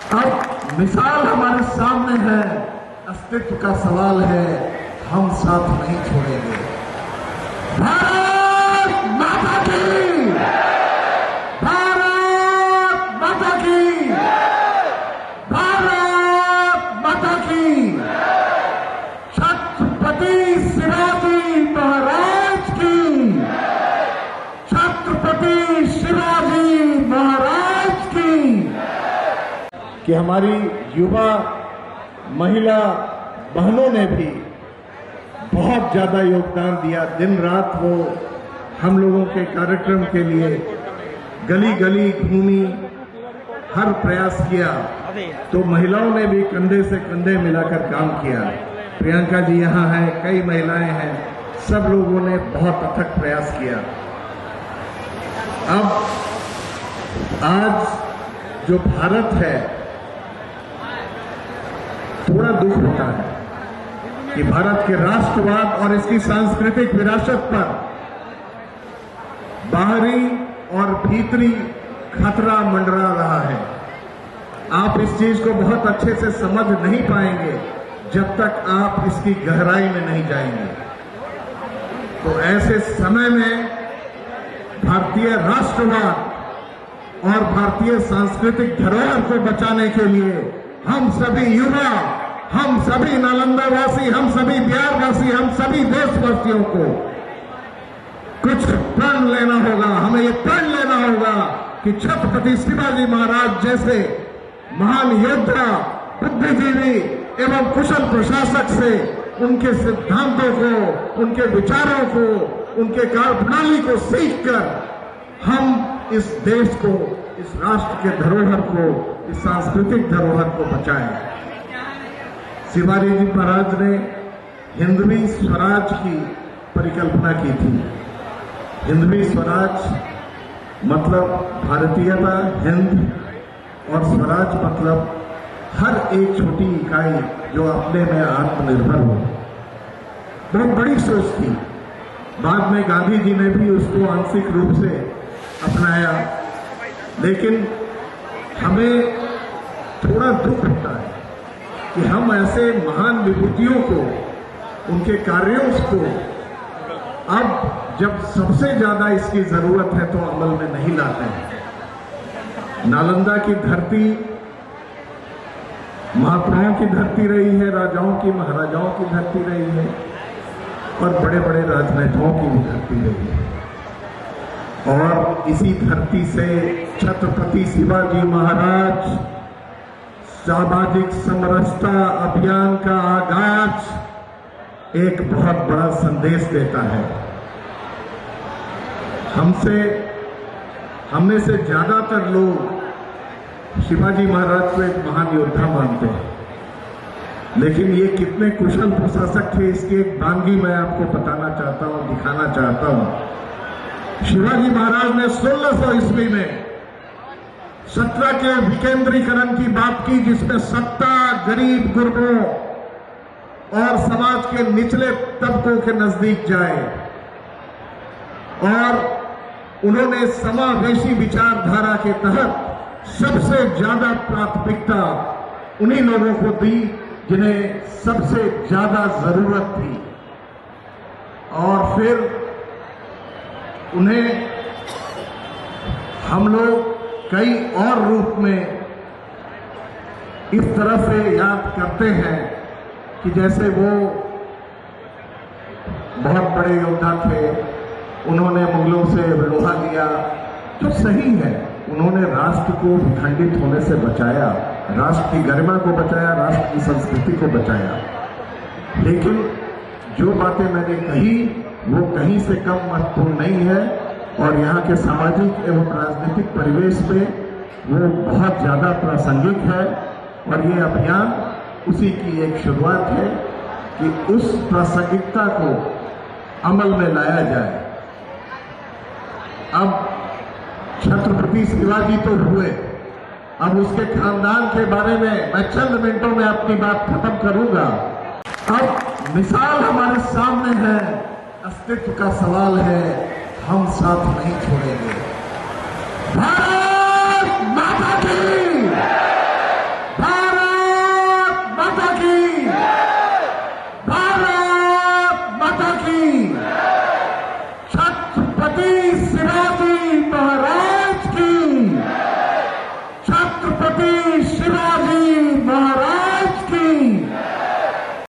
अब मिसाल हमारे सामने है, अस्तित्व का सवाल है, हम साथ नहीं छोड़ेंगे। भारत माता की, भारत माता की, भारत माता की, छत्रपति शिवाजी महाराज की, छत्रपति शिवाजी महाराज की। कि हमारी युवा महिला बहनों ने भी बहुत ज्यादा योगदान दिया। दिन रात वो हम लोगों के कार्यक्रम के लिए गली गली घूमी, हर प्रयास किया। तो महिलाओं ने भी कंधे से कंधे मिलाकर काम किया। प्रियंका जी यहाँ हैं, कई महिलाएं हैं, सब लोगों ने बहुत अथक प्रयास किया। अब आज जो भारत है, थोड़ा दुख होता है कि भारत के राष्ट्रवाद और इसकी सांस्कृतिक विरासत पर बाहरी और भीतरी खतरा मंडरा रहा है। आप इस चीज को बहुत अच्छे से समझ नहीं पाएंगे जब तक आप इसकी गहराई में नहीं जाएंगे। तो ऐसे समय में भारतीय राष्ट्रवाद और भारतीय सांस्कृतिक धरोहर को बचाने के लिए हम सभी युवा, हम सभी नालंदा वासी, हम सभी बिहार वासी, हम सभी देशवासियों को कुछ प्रण लेना होगा। हमें ये प्रण लेना होगा कि छत्रपति शिवाजी महाराज जैसे महान योद्धा, बुद्धिजीवी एवं कुशल प्रशासक से उनके सिद्धांतों को, उनके विचारों को, उनके कार्यप्रणाली को सीखकर हम इस देश को, इस राष्ट्र के धरोहर को, इस सांस्कृतिक धरोहर को बचाएं। शिवाजी जी महाराज ने हिंदवी स्वराज की परिकल्पना की थी। हिंदवी स्वराज मतलब भारतीयता, हिंद, और स्वराज मतलब हर एक छोटी इकाई जो अपने में आत्मनिर्भर हो। बहुत बड़ी सोच थी। बाद में गांधी जी ने भी उसको आंशिक रूप से अपनाया, लेकिन हमें थोड़ा दुख होता है कि हम ऐसे महान विभूतियों को, उनके कार्यों को अब जब सबसे ज्यादा इसकी जरूरत है तो अमल में नहीं लाते हैं। नालंदा की धरती महात्माओं की धरती रही है, राजाओं की, महाराजाओं की धरती रही है, और बड़े बड़े राजनेताओं की भी धरती रही है। और इसी धरती से छत्रपति शिवाजी महाराज सामाजिक समरसता अभियान का आगाज एक बहुत बड़ा संदेश देता है। हमने से ज्यादातर लोग शिवाजी महाराज को एक महान योद्धा मानते हैं, लेकिन ये कितने कुशल प्रशासक थे इसकी एक बानगी मैं आपको बताना चाहता हूं, दिखाना चाहता हूं। शिवाजी महाराज ने 1600 ईस्वी में सत्ता के विकेंद्रीकरण की बात की, जिसमें सत्ता गरीब गुरबों और समाज के निचले तबकों के नजदीक जाए, और उन्होंने समावेशी विचारधारा के तहत सबसे ज्यादा प्राथमिकता उन्हीं लोगों को दी जिन्हें सबसे ज्यादा जरूरत थी, और फिर उन्हें हम लोग कई और रूप में इस तरह से याद करते हैं कि जैसे वो बहुत बड़े योद्धा थे, उन्होंने मुगलों से लोहा लिया, जो सही है। उन्होंने राष्ट्र को विखंडित होने से बचाया, राष्ट्र की गरिमा को बचाया, राष्ट्र की संस्कृति को बचाया। लेकिन जो बातें मैंने कही वो कहीं से कम महत्वपूर्ण नहीं है, और यहाँ के सामाजिक एवं राजनीतिक परिवेश में वो बहुत ज्यादा प्रासंगिक है। और ये अभियान उसी की एक शुरुआत है कि उस प्रासंगिकता को अमल में लाया जाए। अब छत्रपति शिवाजी तो हुए, अब उसके खानदान के बारे में मैं चंद मिनटों में अपनी बात खत्म करूंगा। अब मिसाल हमारे सामने है, अस्तित्व का सवाल है, हम साथ नहीं छोड़ेंगे। भारत